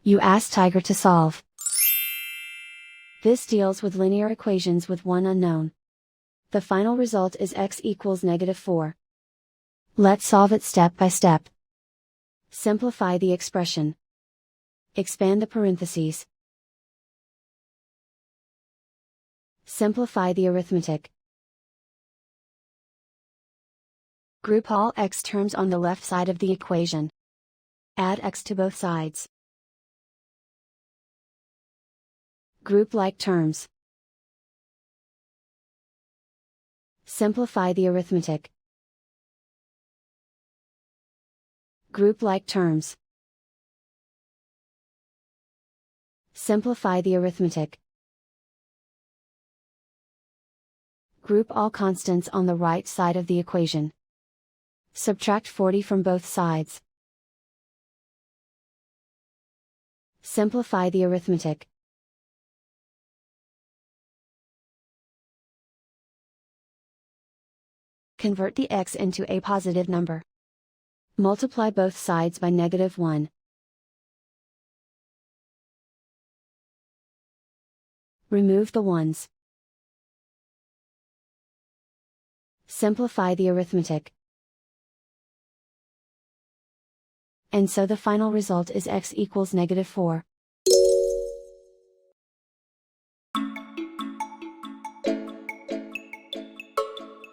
You ask Tiger to solve. This deals with linear equations with one unknown. The final result is x equals -4. Let's solve it step by step. Simplify the expression. Expand the parentheses. Simplify the arithmetic. Group all x terms on the left side of the equation. Add x to both sides. Group like terms. Simplify the arithmetic. Group like terms. Simplify the arithmetic. Group all constants on the right side of the equation. Subtract 40 from both sides. Simplify the arithmetic. Convert the x into a positive number. Multiply both sides by -1. Remove the ones. Simplify the arithmetic. And so the final result is x equals -4.